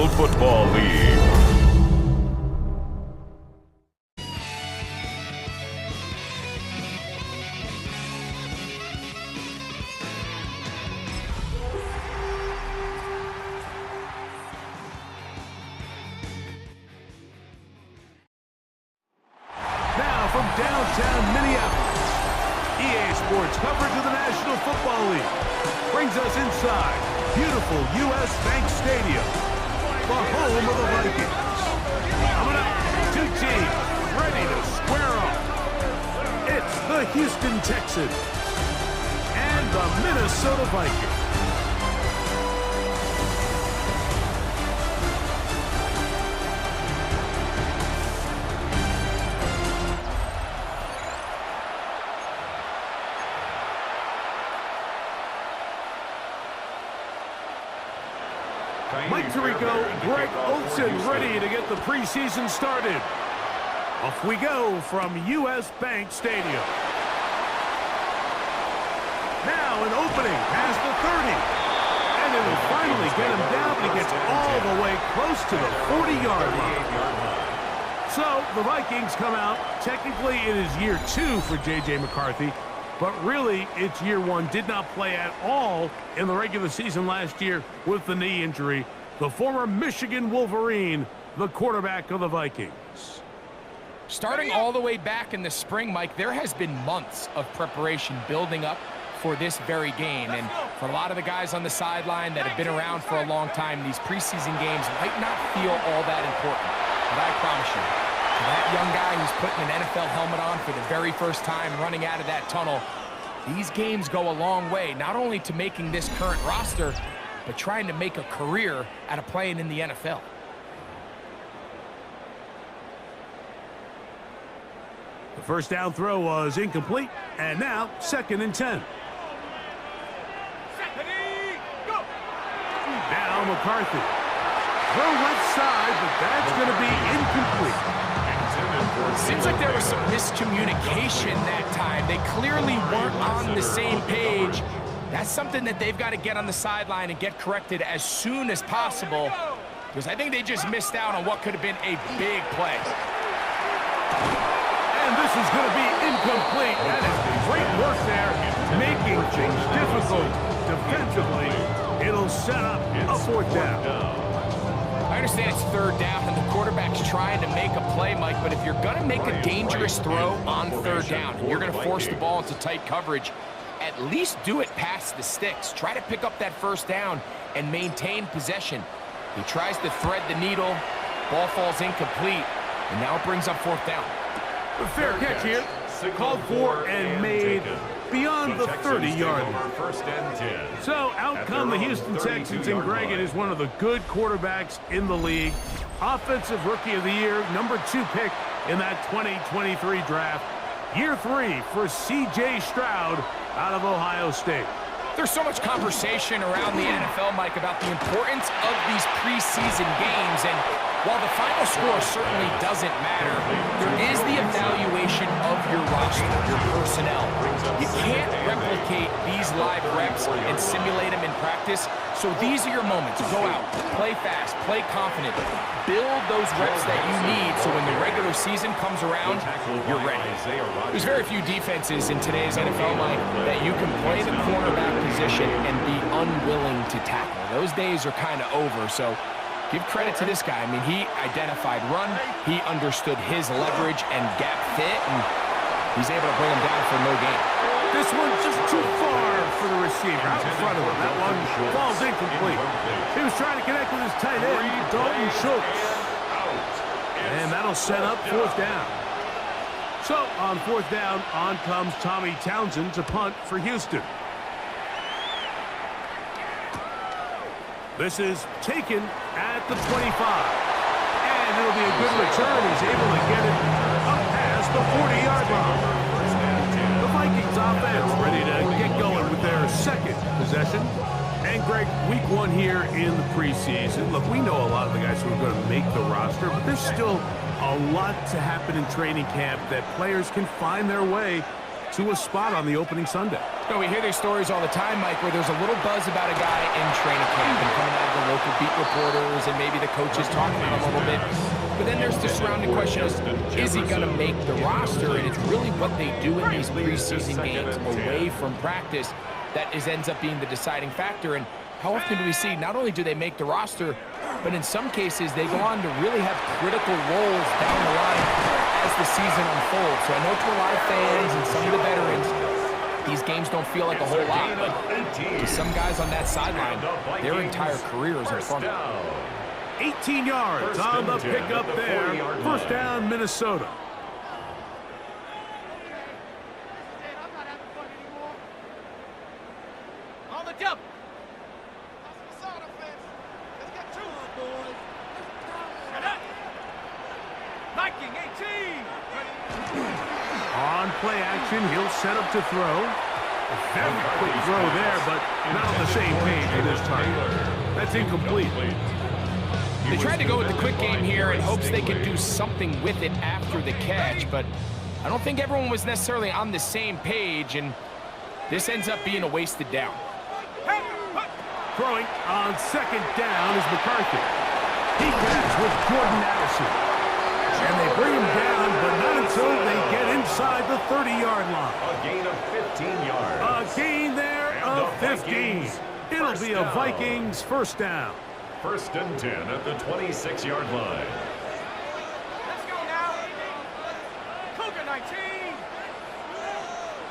National Football League. From downtown Minneapolis, EA Sports coverage of the National Football League brings us inside beautiful U.S. Bank Stadium, the home of the Vikings. Coming up, two teams ready to square off. It's the Houston Texans and the Minnesota Vikings. Mike Tirico, Greg Olsen ready to get the preseason started. Off we go from U.S. Bank Stadium. Now an opening past the 30. And it will finally get him down. He gets all the way close to the 40-yard line. So the Vikings come out. Technically it is year 2 for J.J. McCarthy. But really, it's year 1. Did not play at all in the regular season last year with the knee injury. The former Michigan Wolverine, the quarterback of the Vikings. Starting all the way back in the spring, Mike, there has been months of preparation building up for this very game. And for a lot of the guys on the sideline that have been around for a long time, these preseason games might not feel all that important. But I promise you, for that young guy who's putting an NFL helmet on for the very first time running out of that tunnel, these games go a long way, not only to making this current roster, but trying to make a career out of playing in the NFL. The first down throw was incomplete, and now 2nd and 10. Now McCarthy. Throw left side, but that's going to be incomplete. Seems like there was some miscommunication that time. They clearly weren't on the same page. That's something that they've got to get on the sideline and get corrected as soon as possible, because I think they just missed out on what could have been a big play. And this is going to be incomplete. That is great work there, making things difficult defensively. It'll set up a 4th down. I understand it's 3rd down and the quarterback's trying to make a play, Mike, but if you're going to make a dangerous throw on 3rd down, and you're going to force the ball into tight coverage, at least do it past the sticks. Try to pick up that 1st down and maintain possession. He tries to thread the needle, ball falls incomplete, and now it brings up 4th down. A fair catch here, called for and made beyond the 30-yard line. So out come the Houston Texans, and Greg, it is one of the good quarterbacks in the league. Offensive Rookie of the Year, number 2 pick in that 2023 draft. Year 3 for C.J. Stroud out of Ohio State. There's so much conversation around the NFL, Mike, about the importance of these preseason games, and while the final score certainly doesn't matter, there is the evaluation of your roster, your personnel. You can't replicate these live reps and simulate them in practice, so these are your moments. Go out, play fast, play confident, build those reps that you need so when the regular season comes around, you're ready. There's very few defenses in today's NFL, Mike, that you can play the cornerback position and be unwilling to tackle. Those days are kind of over, so give credit to this guy. I mean, he identified run, he understood his leverage and gap fit, and he's able to bring him down for no gain. This one's just too far for the receiver out in front of him. That one falls incomplete. He was trying to connect with his tight end, Dalton Schultz. And that'll set up 4th down. So on 4th down, on comes Tommy Townsend to punt for Houston. This is taken at the 25. And it'll be a good return. He's able to get it up past the 40-yard line. The Vikings offense ready to get going with their 2nd possession. And Greg, week 1 here in the preseason. Look, we know a lot of the guys who are going to make the roster, but there's still a lot to happen in training camp that players can find their way to a spot on the opening Sunday. You know, we hear these stories all the time, Mike, where there's a little buzz about a guy in training camp and coming out of the local beat reporters and maybe the coaches talking about him a little bit. But then there's the surrounding question is he going to make the roster? And it's really what they do in these preseason games away from practice that ends up being the deciding factor. And how often do we see not only do they make the roster, but in some cases they go on to really have critical roles down the line as the season unfolds. So I know to a lot of fans and some of the veterans, these games don't feel like a whole lot, but to some guys on that sideline, their entire career is in front of them. 18 yards on the pickup there. First down, Minnesota. On the jump. Viking 18. On play action, he'll set up to throw. A very quick throw there, but not on the same page for this target. That's incomplete. They tried to go with the quick game here in hopes they could do something with it after the catch, but I don't think everyone was necessarily on the same page, and this ends up being a wasted down. Throwing on second down is McCarthy. He connects with Jordan Addison. And they bring him down, but not until they get inside the 30-yard line. A gain of 15 yards. A gain there of 15. It'll be a Vikings first down. First and 10 at the 26-yard line. Let's go now. Cougar 19.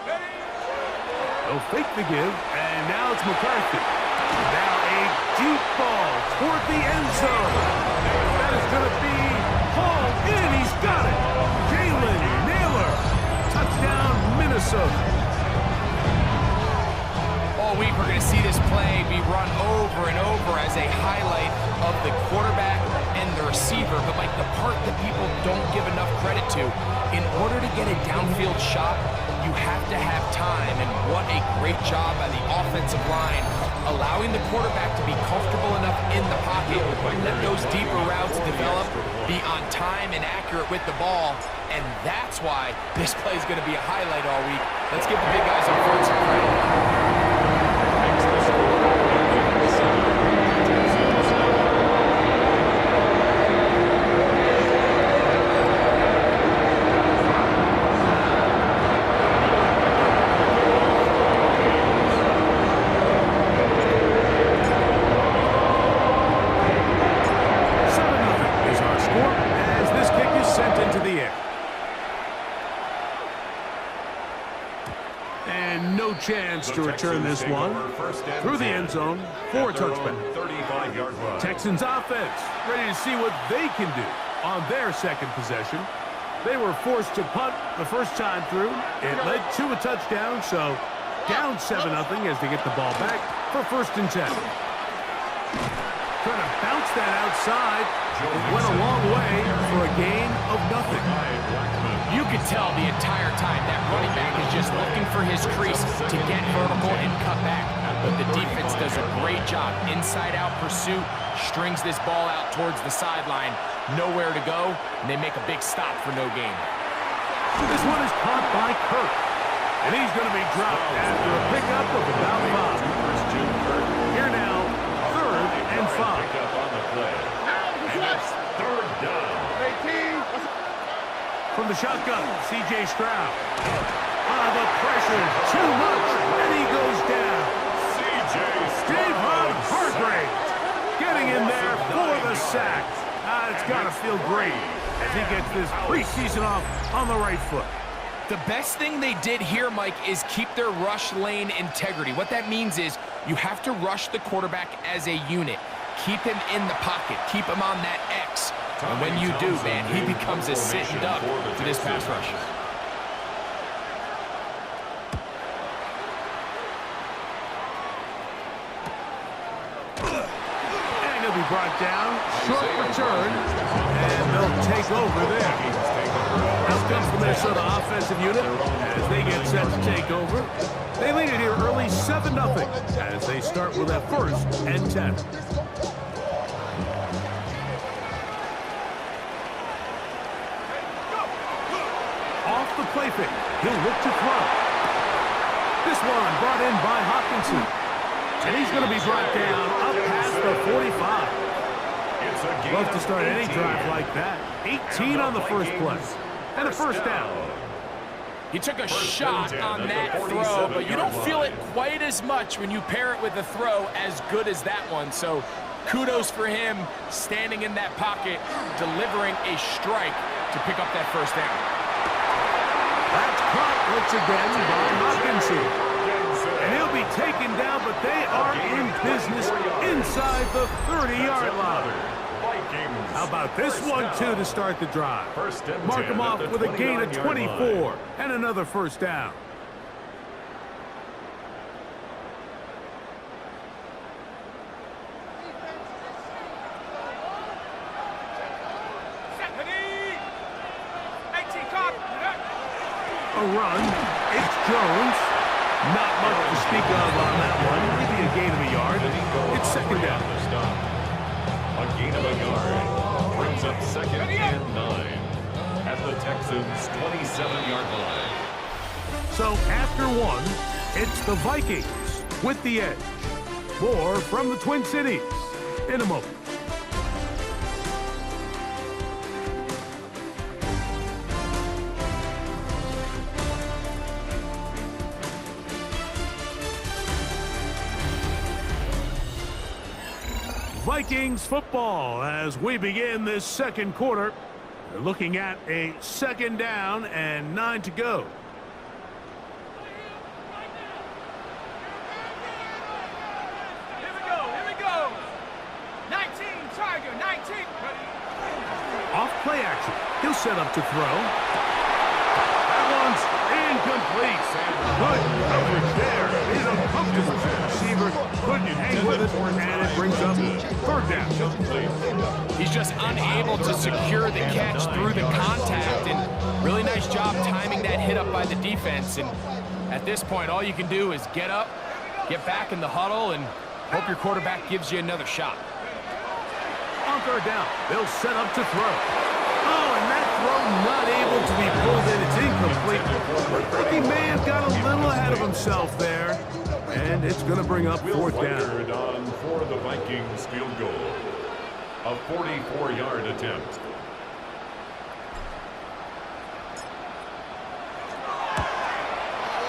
Ready? They'll fake the give, and now it's McCarthy. Now a deep ball toward the end zone. That is going to be hauled in. He's got it. Jalen Naylor. Touchdown, Minnesota. All week we're going to see this play be run over and over as a highlight of the quarterback and the receiver. But like the part that people don't give enough credit to, in order to get a downfield shot, you have to have time. And what a great job by the offensive line, allowing the quarterback to be comfortable enough in the pocket, let those deeper routes develop, be on time and accurate with the ball. And that's why this play is going to be a highlight all week. Let's give the big guys up front some credit. Chance to return this one through the end zone for a touchback. Texans offense ready to see what they can do on their second possession. They were forced to punt the first time through. It led to a touchdown, so down 7-0 as they get the ball back for first and 10. Trying to bounce that outside. It went a long way for a gain of nothing. You could tell the entire time that running back is just looking for his crease to get vertical and cut back. But the defense does a great job. Inside-out pursuit, strings this ball out towards the sideline. Nowhere to go, and they make a big stop for no gain. This one is caught by Kirk. And he's going to be dropped after a pickup of about 5. Here now, 3rd and 5. And it's 3rd down. From the shotgun, C.J. Stroud. The pressure, too much, and he goes down. Javon Hargrave getting in there for the sack. It's got to feel great as he gets this preseason off on the right foot. The best thing they did here, Mike, is keep their rush lane integrity. What that means is you have to rush the quarterback as a unit. Keep him in the pocket. Keep him on that X. And when you do, man, he becomes a sitting duck to this pass rush. And he'll be brought down. Short return. And they'll take over there. Now comes the Minnesota offensive unit as they get set to take over. They lead it here early 7-0 as they start with a 1st and 10. Off the play fake. He'll look to throw. This one brought in by Hopkinson. And he's going to be brought down up past the 45. Love to start any drive like that. 18 on the first play. And a first down. He took a shot on that throw, but you don't feel it quite as much when you pair it with a throw as good as that one. So kudos for him standing in that pocket, delivering a strike to pick up that first down. That's caught once again by Hopkinson. And he'll be taken down, but they are in business inside the 30-yard line. How about this one, too, to start the drive? Mark him off with a gain of 24 and another first down. A run. It's Jones. Not much to speak of on that one. Maybe a gain of a yard. It's second down. A gain of a yard brings up second and 9 at the Texans' 27-yard line. So after one, it's the Vikings with the edge. More from the Twin Cities in a moment. Vikings football as we begin this second quarter. We're looking at a second down and 9 to go. Here we go. 19, Tiger, 19. Off play action. He'll set up to throw. That one's incomplete. Good coverage there. He's a comfortable receiver. Couldn't hang with it, and it brings up third down. He's just unable to secure the catch through the contact, and really nice job timing that hit up by the defense. And at this point, all you can do is get up, get back in the huddle, and hope your quarterback gives you another shot. On third down, they'll set up to throw. Oh, and that throw not able to be pulled in. It's incomplete. Looks like he may have got a little ahead of himself there. And it's going to bring up fourth down. On for the Vikings field goal. A 44-yard attempt.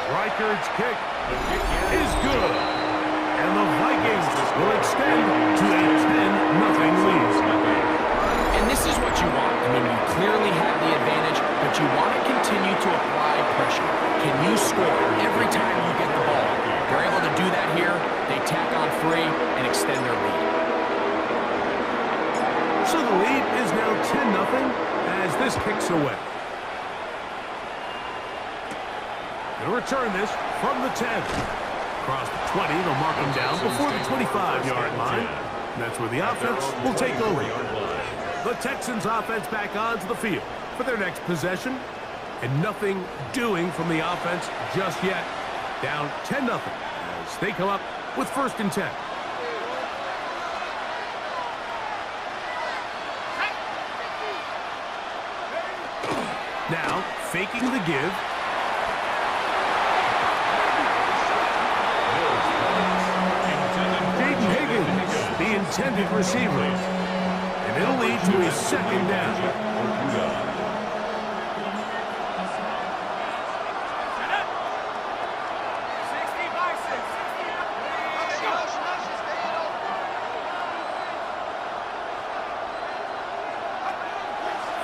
Reichard's kick is good. And the Vikings will extend to a 10-0 lead. And this is what you want. I mean, you clearly have the advantage, but you want to continue to apply pressure. Can you score every time you get the ball? They're able to do that here. They tack on 3 and extend their lead. So the lead is now 10-0 as this kicks away. They'll return this from the 10. Across the 20, they'll mark him down before the 25-yard line. And that's where the offense will take over. The Texans offense back onto the field for their next possession. And nothing doing from the offense just yet. Down 10-0 as they come up with first and 10. Now, faking the give. The intended receiver. And it'll lead to a second down.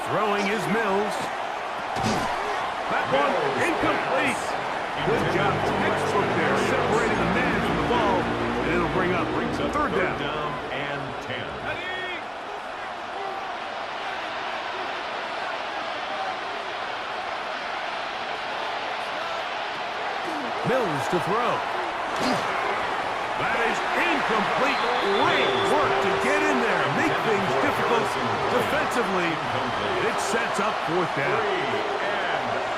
Throwing is Mills. That one incomplete. Good job. Textbook there, separating the man from the ball. And it'll bring up third down. And 10. Mills to throw. That is incomplete. Great work to get in there. Make things difficult defensively. It sets up fourth down.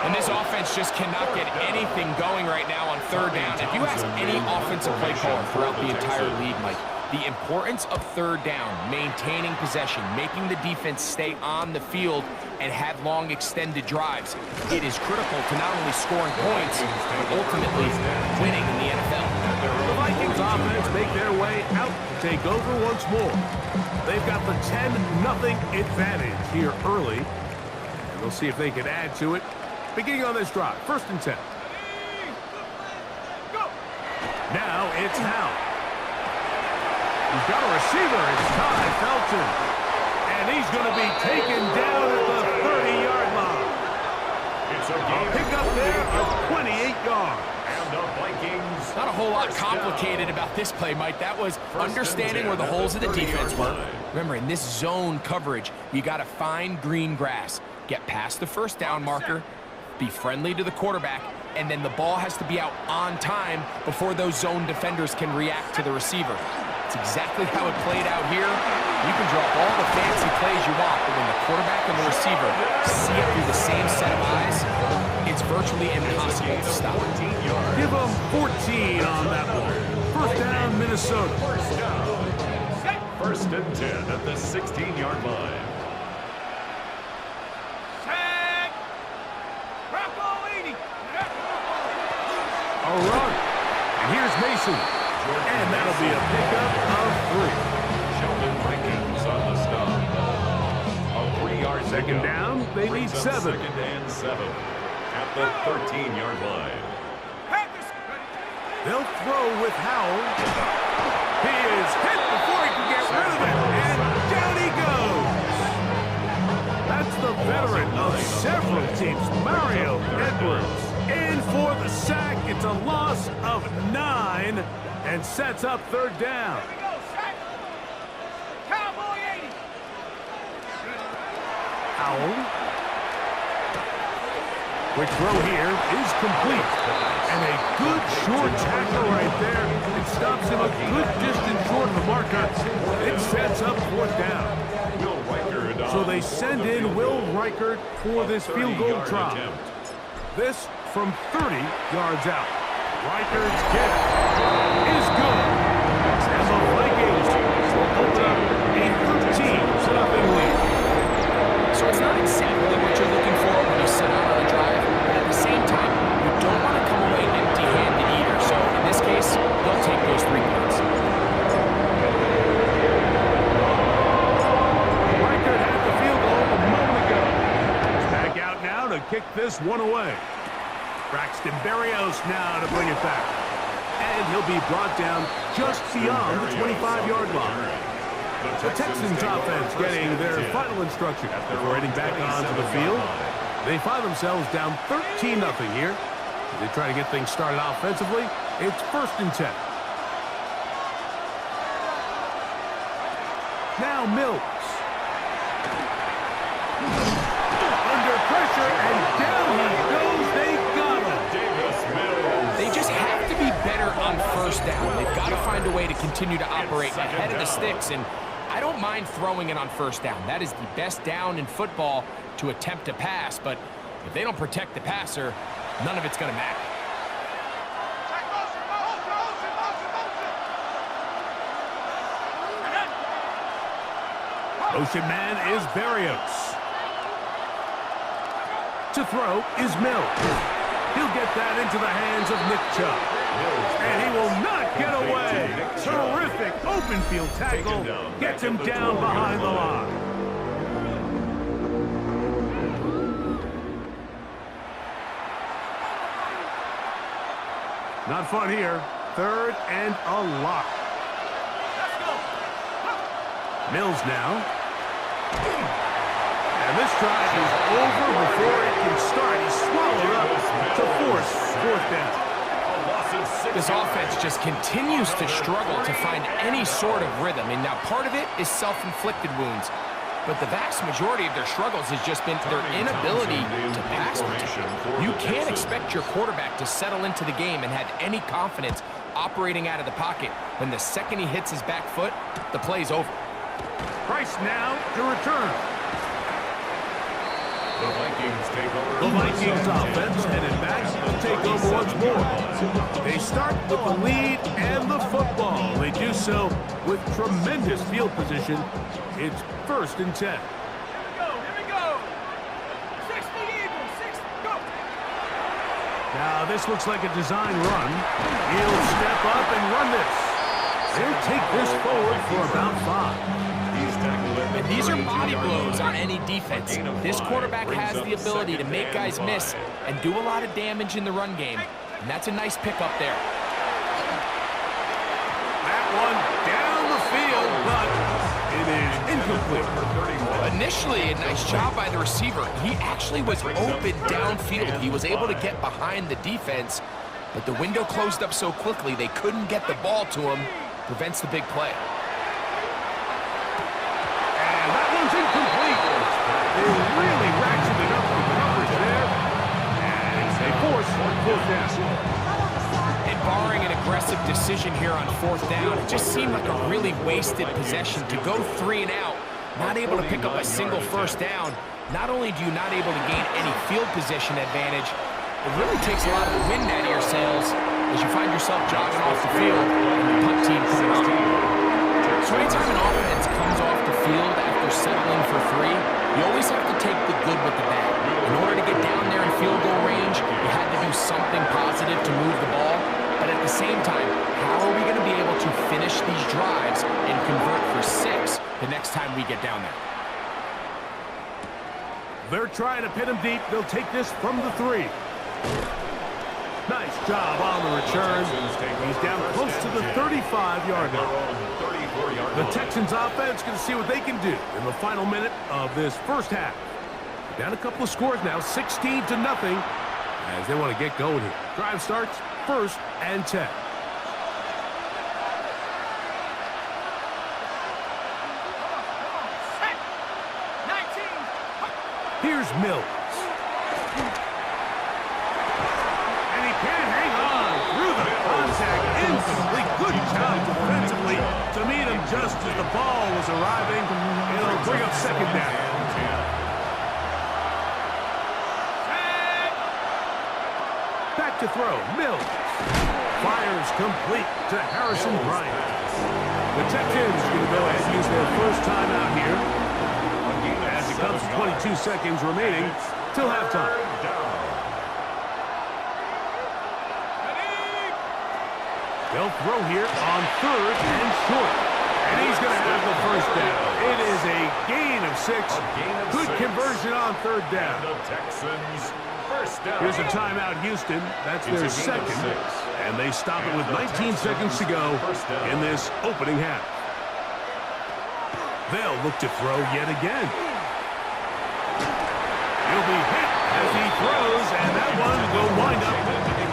And this offense just cannot get anything going right now on third down. If you ask any offensive play caller throughout the entire league, Mike, The importance of third down, maintaining possession, making the defense stay on the field and have long extended drives. It is critical to not only scoring points, but ultimately winning in the NFL. The Vikings offense make their way out to take over once more. They've got the 10-0 advantage here early. And we'll see if they can add to it. Beginning on this drive, 1st and 10. Now it's Howe. He's got a receiver. It's Ty Felton. And he's going to be taken down at the 30-yard line. It's a Pick up there of 28 yards. And the Vikings. Not a whole lot complicated about this play, Mike. That was understanding where the holes of the defense were. Remember, in this zone coverage, you got to find green grass. Get past the 1st down marker, be friendly to the quarterback, and then the ball has to be out on time before those zone defenders can react to the receiver. It's exactly how it played out here. You can draw all the fancy plays you want, but when the quarterback and the receiver see it through the same set of eyes, it's virtually impossible to stop. Give them 14 on that one. 1st down, Minnesota. 1st and 10 at the 16-yard line. A run. And here's Mason. And that'll be a pickup of 3. Sheldon Vikings on the stop. A 3-yard 2nd down, they need 7. 2nd and 7 at the 13-yard line. They'll throw with Howell. He is hit before he can get rid of it. And down he goes. That's the veteran of several teams, Mario Edwards. In for the sack. It's a loss of 9 and sets up 3rd down. Howell. Quick throw here is complete. And a good short tackle right there. It stops him a good distance short of the marker. It sets up 4th down. So they send in Will Reichert for this field goal try. This from 30 yards out. Reichert's kick is good. And the Vikings will open up a 13-0 lead. So it's not exactly what you're looking for when you set out on a drive, but at the same time, you don't want to come away empty-handed either. So in this case, they'll take those 3 points. Reichert had the field goal a moment ago. He's back out now to kick this one away. Braxton Berrios now to bring it back. And he'll be brought down just beyond the 25-yard line. The Texans offense getting their final instruction before heading back onto the field. They find themselves down 13-0 here. As they try to get things started offensively, it's 1st and 10. Now Mills. Under pressure, and down he goes. They got him. They just have to be better on 1st down. They've got to find a way to continue to operate ahead of the sticks, and I don't mind throwing it on 1st down. That is the best down in football to attempt to pass, but if they don't protect the passer, none of it's going to matter. Motion man is Berrios. To throw is Mills. He'll get that into the hands of Nick Chubb. And he will not get away. Terrific open field tackle. Gets him down behind the line. Not fun here. 3rd and a lot. Mills now. And this drive is over before it can start. He's swallowed up to force 4th down. This offense just continues to struggle to find any sort of rhythm. And now part of it is self-inflicted wounds. But the vast majority of their struggles has just been their inability to pass protect. You can't expect your quarterback to settle into the game and have any confidence operating out of the pocket. When the second he hits his back foot, the play's over. Price now to return. The Vikings take over. The Vikings offense headed back to take take over once more. They start with the lead and the football. They do so with tremendous field position. It's 1st and 10. Here we go. 60 Eagles, 60, go. Now, this looks like a design run. He'll step up and run this. They'll take this forward for about 5. And these are body blows on any defense. This quarterback has the ability to make guys miss and do a lot of damage in the run game. And that's a nice pickup there. That one down the field, but it is incomplete. Initially, a nice job by the receiver. He actually was open downfield. He was able to get behind the defense, but the window closed up so quickly they couldn't get the ball to him. Prevents the big play. And that one's incomplete. They really ratcheted up the coverage there. And they force 4th down. And barring an aggressive decision here on 4th down, it just seemed like a really wasted possession to go 3 and out, not able to pick up a single 1st down. Not only do you not able to gain any field position advantage, it really takes a lot of the wind out of your sails as you find yourself jogging off the field and the punt team comes on. So anytime an offense comes off the field after settling for 3, you always have to take the good with the bad. In order to get down there in field goal range, you had to do something positive to move the ball. But at the same time, how are we going to be able to finish these drives and convert for 6 the next time we get down there? They're trying to pin him deep. They'll take this from the 3. Nice job on the return. He's down close to the 35-yard line. The Texans offense going to see what they can do in the final minute of this 1st half. Down a couple of scores now, 16-0, as they want to get going here. Drive starts 1st and 10. Here's Mills. And he can't hang on through the contact. Incomplete. Good job defensively to meet him just as the ball was arriving. It'll bring up 2nd down. Back to throw. Mills. Fires complete to Harrison Bryant. The Texans going to go ahead and use their 1st timeout here. As it comes to 22 seconds remaining till halftime. They'll throw here on 3rd and short. And he's going to have the 1st down. It is a gain of 6. Good conversion on 3rd down. Here's a timeout, Houston. That's their 2nd. And they stop it with 19 seconds to go in this opening half. They'll look to throw yet again. He'll be hit as he throws, and that one will wind up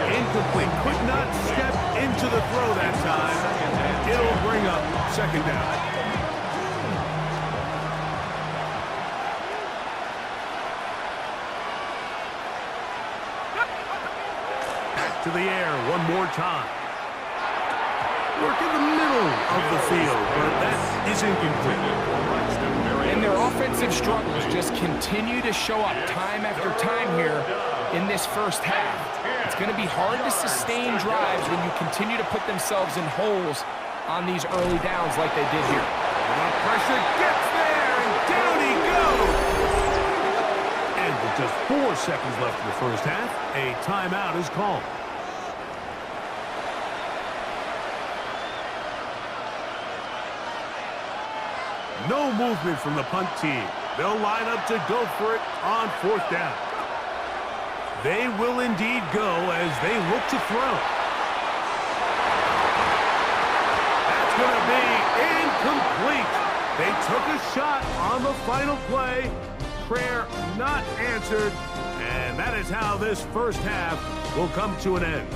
incomplete. Could not step into the throw that time. It'll bring up 2nd down. Back to the air one more time. Work in the middle of the field, but that is incomplete. And their offensive struggles just continue to show up time after time here in this 1st half. It's going to be hard to sustain drives when you continue to put themselves in holes on these early downs like they did here. The pressure gets there, and down he goes. And with just 4 seconds left in the 1st half, a timeout is called. No movement from the punt team. They'll line up to go for it on 4th down. They will indeed go as they look to throw. That's going to be incomplete. They took a shot on the final play. Prayer not answered. And that is how this 1st half will come to an end.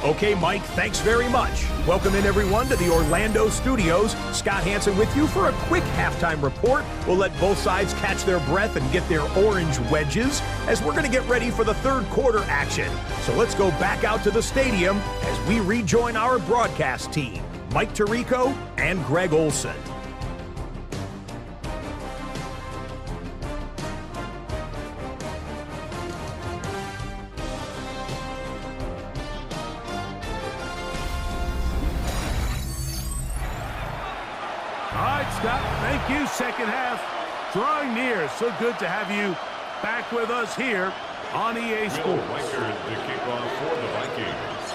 Okay, Mike, thanks very much. Welcome in, everyone, to the Orlando studios. Scott Hansen with you for a quick halftime report. We'll let both sides catch their breath and get their orange wedges as we're going to get ready for the 3rd quarter action. So let's go back out to the stadium as we rejoin our broadcast team, Mike Tirico and Greg Olson. that, Scott. Thank you. Second half drawing near. So good to have you back with us here on EA Sports. Will Reichard to kick off for the Vikings.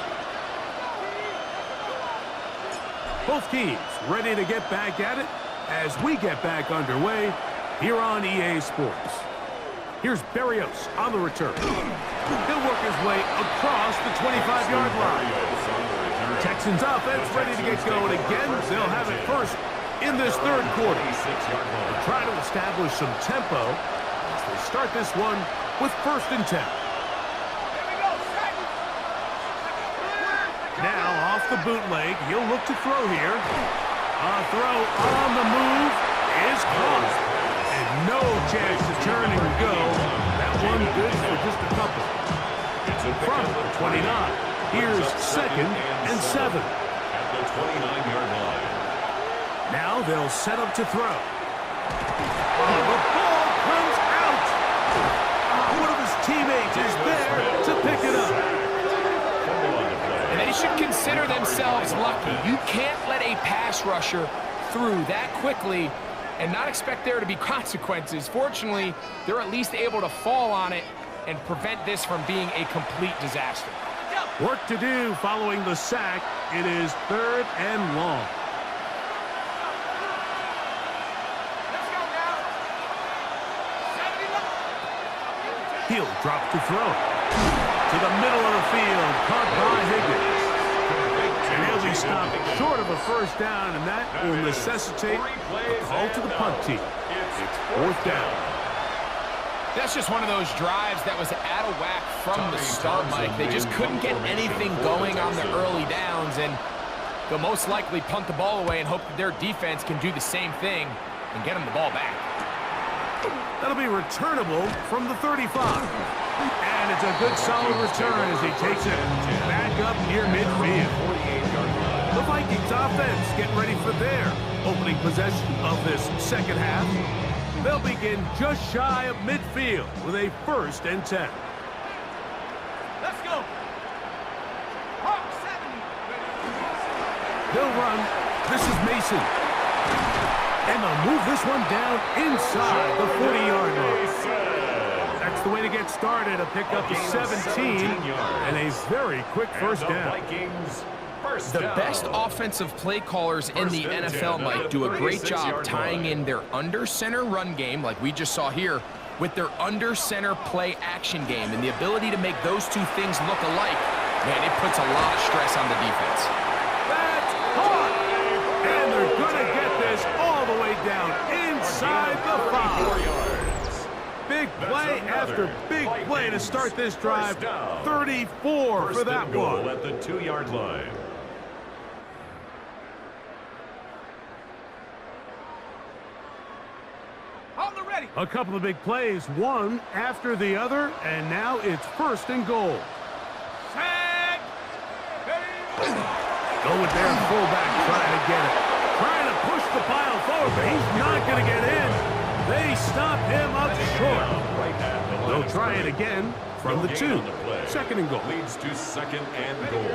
Both teams ready to get back at it as we get back underway here on EA Sports. Here's Berrios on the return. He'll work his way across the 25-yard line. Texans offense ready to get going again. They'll have it first in this third quarter. They'll try to establish some tempo as they start this one with 1st and 10. Now off the bootleg, he'll look to throw here. A throw on the move is caught. And no chance to turn and go. That one good for just a couple. From the 29. Here's 2nd and 7. At the 29-yard line. Now they'll set up to throw. Oh, the ball comes out. One of his teammates is there to pick it up. And they should consider themselves lucky. You can't let a pass rusher through that quickly and not expect there to be consequences. Fortunately, they're at least able to fall on it and prevent this from being a complete disaster. Work to do following the sack. It is 3rd and long. He'll drop to throw. To the middle of the field, caught by Higgins. And he'll be stopped short of a 1st down, and that will necessitate a call to the punt team. It's 4th down. That's just one of those drives that was out of whack from the start, Mike. They just couldn't get anything going on the early downs, and they'll most likely punt the ball away and hope that their defense can do the same thing and get them the ball back. That'll be returnable from the 35. And it's a good solid return as he takes it back up near midfield. The Vikings offense getting ready for their opening possession of this second half. They'll begin just shy of midfield with a 1st and 10. Let's go. Hawk 70. They'll run. This is Mason. And they'll move this one down inside the 40-yard line. That's the way to get started. A pickup of 17 and a very quick 1st down. The best offensive play callers in the NFL, Mike, do a great job tying in their under-center run game, like we just saw here, with their under-center play action game. And the ability to make those two things look alike, man, it puts a lot of stress on the defense. That's caught! And they're going to get this all the way down inside the 5. Big play after big play to start this drive. 34 for that one. At the 2-yard line. A couple of big plays, one after the other, and now it's 1st and goal. Sack. Go with their fullback trying to get it. Trying to push the pile forward, but he's not going to get in. They stop him up short. They'll try it again from the 2. 2nd and goal. Leads to 2nd and goal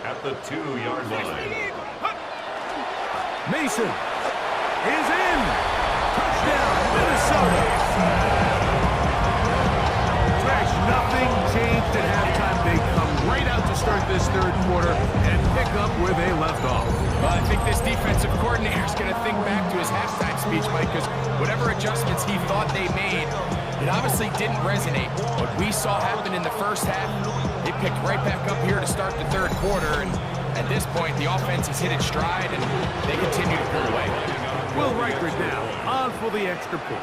at the 2-yard line. Mason is in. Touchdown, Minnesota. Fresh, nothing changed at halftime. They come right out to start this 3rd quarter and pick up where they left off. Well, I think this defensive coordinator is going to think back to his halftime speech, Mike, because whatever adjustments he thought they made, it obviously didn't resonate. What we saw happen in the 1st half, they picked right back up here to start the 3rd quarter, and at this point, the offense has hit its stride, and they continue to pull away. Will Reichard now on for the extra point.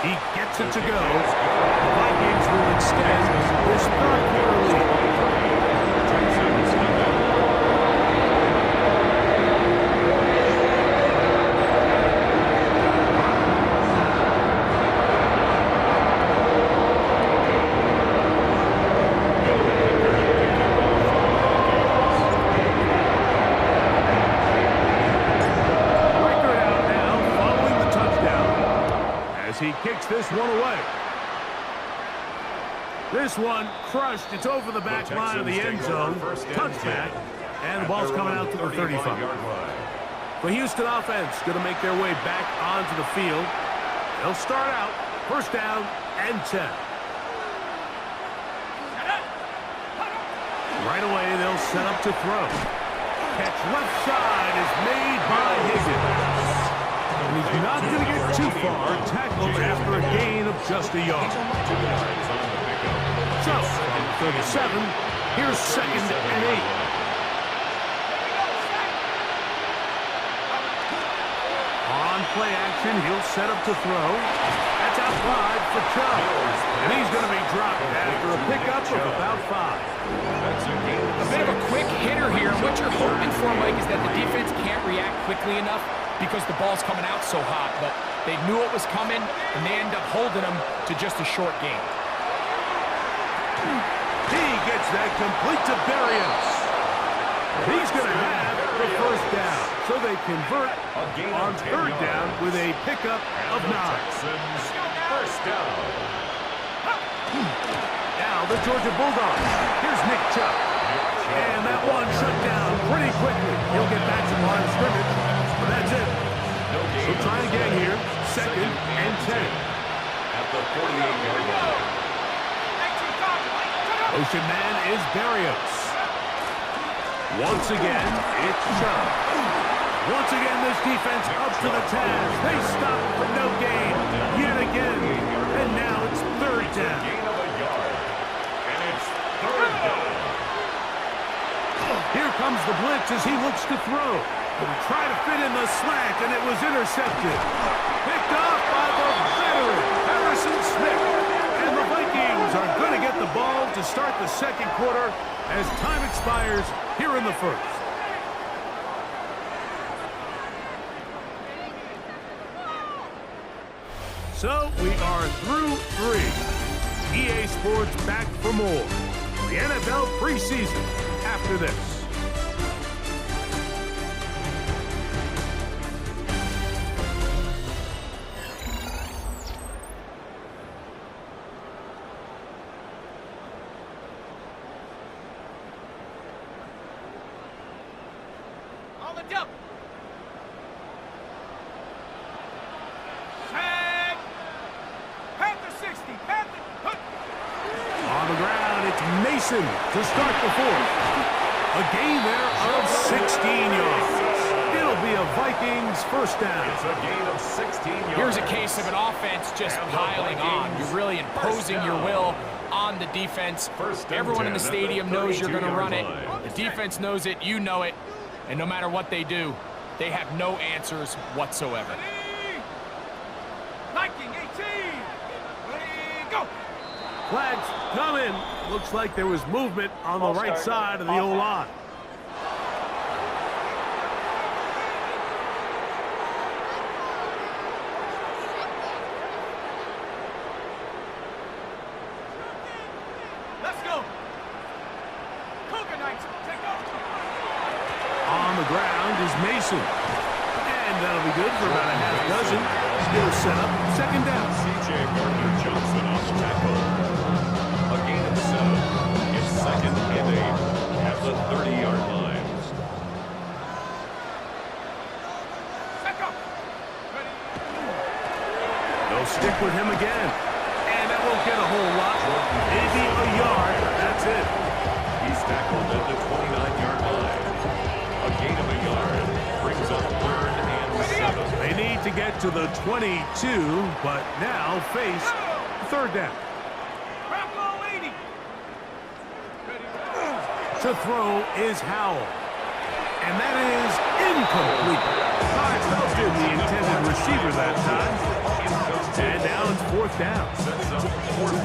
He gets it to go. The Vikings will extend this 3rd quarter lead. He kicks this one away. This one crushed. It's over the back line of the end zone. Touchback. And the ball's coming out to the 35. The Houston offense going to make their way back onto the field. They'll start out first down and 10. Right away, they'll set up to throw. Catch left side is made by Higgins. And he's not going to get too far. Tackled after a gain of just a yard. So, from 37, here's second and 8. On play action, he'll set up to throw. That's out wide for Chubb. And he's going to be dropped after a pickup of about 5. A bit of a quick hitter here. What you're hoping for, Mike, is that the defense can't react quickly enough because the ball's coming out so hot. But they knew it was coming, and they end up holding them to just a short gain. He gets that complete to Berrios. He's going to have the first down. So they convert on third down with a pickup of 9. First down. Now the Georgia Bulldogs. Here's Nick Chubb. And that one shut down pretty quickly. He'll get back to the line of scrimmage. But that's it. So try again here. Second and 10. At the 48-yard line. Motion man is Berrios. Once again, it's Chubb. Once again, this defense up to the task. They stop for no gain yet again. And now it's third down. Gain of a yard. And it's third down. Here comes the blitz as he looks to throw. He'll try to fit in the slant, and it was intercepted. Picked off by the veteran, Harrison Smith. And the Vikings are going to get the ball to start the second quarter as time expires here in the first. So we are through 3. EA Sports back for more. The NFL preseason after this. On the dump. On the ground, it's Mason to start the fourth. A gain there of 16 yards. It'll be a Vikings first down. It's a gain of 16 yards. Here's a case of an offense just piling on. You're really imposing your will on the defense. Everyone in the stadium knows you're going to run it. The defense knows it. You know it. And no matter what they do, they have no answers whatsoever. Viking 18. Ready, go. Flags coming. Looks like there was movement on the right side of the O-line. Let's go. Cougar Knights, take off. On the ground is Mason. And that'll be good for about a half dozen. Still set up, second down. C.J. Gardner-Johnson on the tackle. A gain of 7. It's second and 8 at the 30-yard line. Back up. Ready. They'll stick with him again. And that won't get a whole lot. Maybe a yard. That's it. He's tackled at the 29-yard line. A gain of a yard brings up third and 7. They need to get to the 22, but now face third down. Bravo 80. Ready. To throw is Howell. And that is incomplete. I did the intended receiver that time. And now it's fourth down.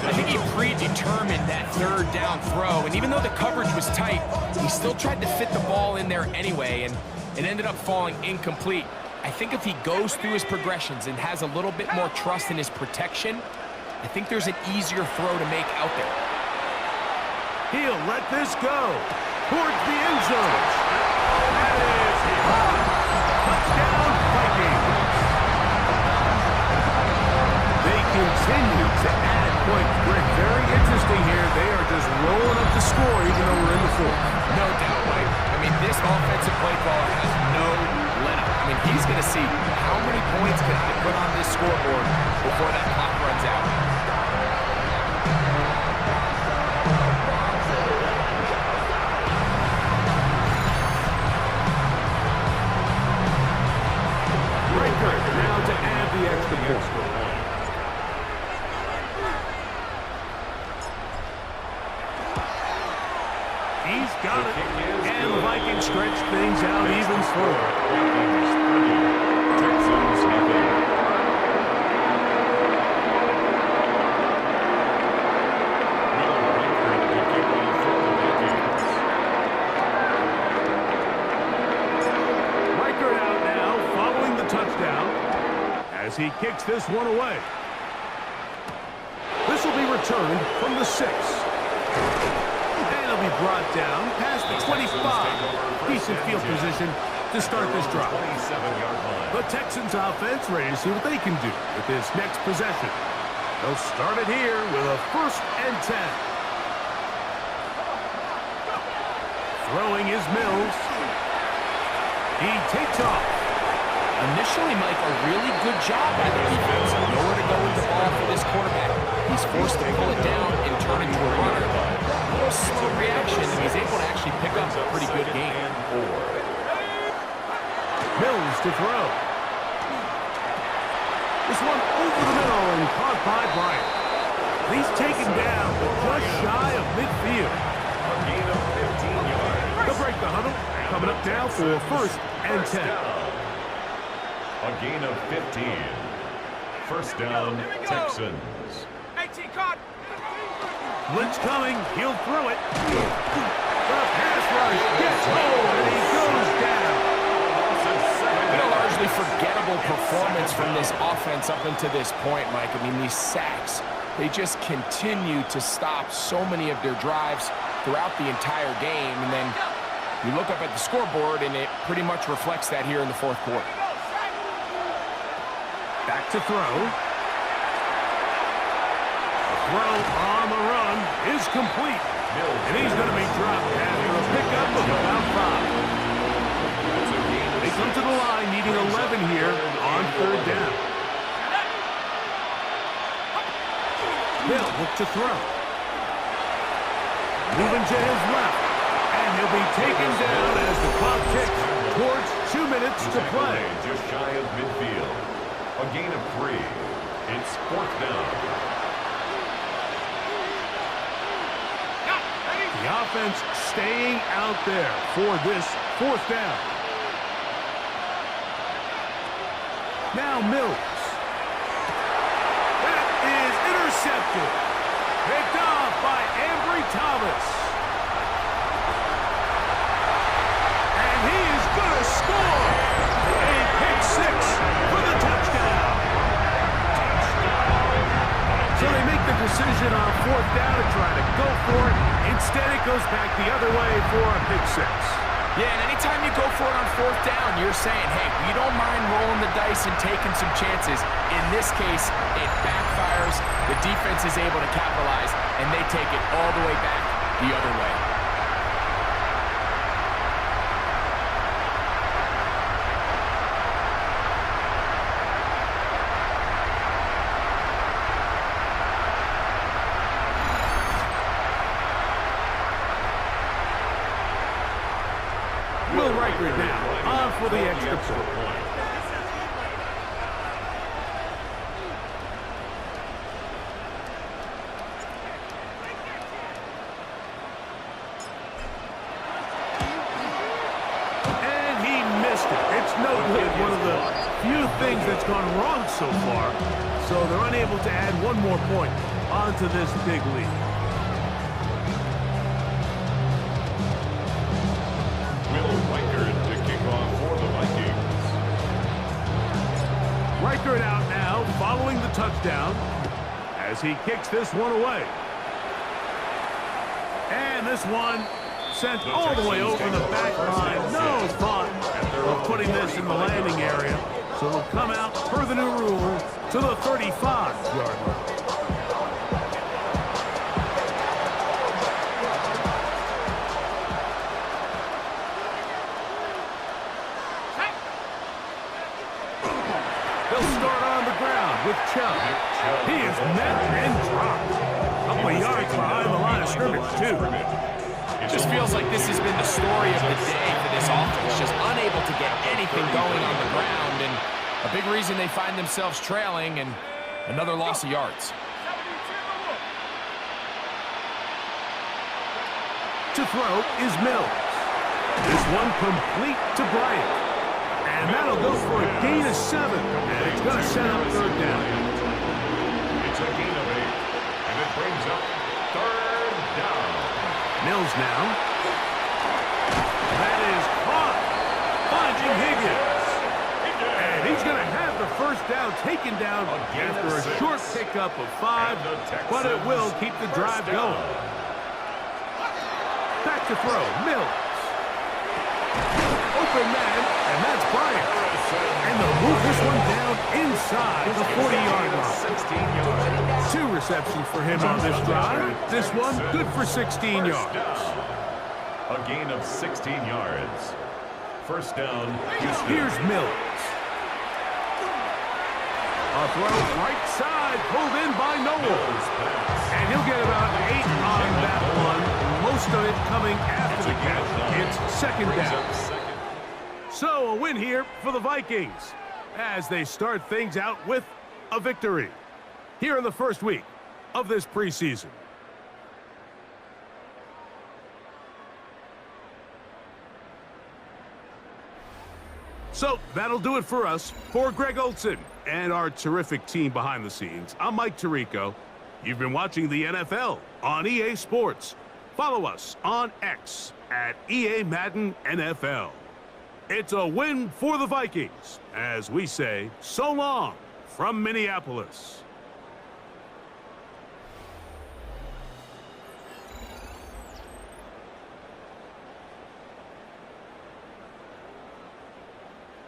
I think he predetermined that third down throw, and even though the coverage was tight, he still tried to fit the ball in there anyway, and it ended up falling incomplete. I think if he goes through his progressions and has a little bit more trust in his protection, I think there's an easier throw to make out there. He'll let this go towards the end zone. That is touchdown Vikings. They continue to add points. Greg, very interesting here. score even though we're in the fourth. No doubt, Mike. I mean, this offensive play caller has no let-up. I mean, he's going to see how many points can I put on this scoreboard before that clock runs out. Riker now to add the extra point. He's got it. And the Vikings stretch things out even further. Texans nothing. Riker out now, following the touchdown, as he kicks this one away. This will be returned from the 6. Be brought down past the 25. Decent field position to start this drive. The Texans offense ready to see what they can do with this next possession. They'll start it here with a 1st and 10. Throwing is Mills. He takes off. Initially, Mike, a really good job by the defense. Nowhere to go with the ball for this quarterback. He's forced to pull it down and turn into a runner. A little slow reaction, and he's able to actually pick up a pretty good game. Mills to throw. This one over the middle and caught by Bryant. He's taken down just shy of midfield. A gain of 15 yards. They'll break the huddle. Coming up now for 1st and 10. A gain of 15. 1st down, Texans. 18 caught. Blitz coming. He'll throw it. The pass rush gets home, and he goes down. Been a largely forgettable performance from this offense up until this point, Mike. I mean, these sacks, they just continue to stop so many of their drives throughout the entire game. And then you look up at the scoreboard, and it pretty much reflects that here in the 4th quarter. Back to throw. The throw on the run is complete. And he's going to be dropped after a pickup of about 5. They come to the line needing 11 here on 3rd down. They'll look to throw. Moving to his left. And he'll be taken down as the clock ticks towards 2 minutes to play. Just shy of midfield. A gain of 3. It's 4th down. The offense staying out there for this 4th down. Now Mills. That is intercepted. Picked off by Ambry Thomas. And he is going to score. A pick 6 for the touchdown. So they make the decision on 4th down to try to go for it. Instead, it goes back the other way for a pick 6. Yeah, and anytime you go for it on 4th down, you're saying, hey, we don't mind rolling the dice and taking some chances. In this case, it backfires. The defense is able to capitalize, and they take it all the way back the other way. Now, on for the extra point. And he missed it. It's no good. One of the few things that's gone wrong so far. So they're unable to add one more point onto this big lead. Riker out now, following the touchdown, as he kicks this one away. And this one sent all the way over the back line. No thought of putting this in the landing area. So it'll come out per the new rule to the 35-yard line. He'll start on the ground with Chubb. He is met and dropped. A couple of yards behind the line of scrimmage, too. It just feels like this has been the story of the day for this offense, just unable to get anything going on the ground, and a big reason they find themselves trailing and another loss of yards. To throw is Mills. This one complete to Bryant. And that'll go for a gain of 7. And it's going to set up third down. It's a gain of 8. And it brings up third down. Mills now. That is caught. Finding Higgins. And he's going to have the first down taken down after a short pickup of 5. But it will keep the drive going. Back to throw, Mills. Open man, and that's Bryant. And they'll move this one down inside the 40-yard line. 2 receptions for him on this drive. This one good for 16 yards. A gain of 16 yards. First down, Houston. Here's Mills. A throw right side, pulled in by Noel. And he'll get about 8 on that one. Most of it coming after the catch. It's second down. So a win here for the Vikings as they start things out with a victory here in the first week of this preseason. So that'll do it for us. For Greg Olson and our terrific team behind the scenes, I'm Mike Tirico. You've been watching the NFL on EA Sports. Follow us on X at EA Madden NFL. It's a win for the Vikings as we say so long from Minneapolis.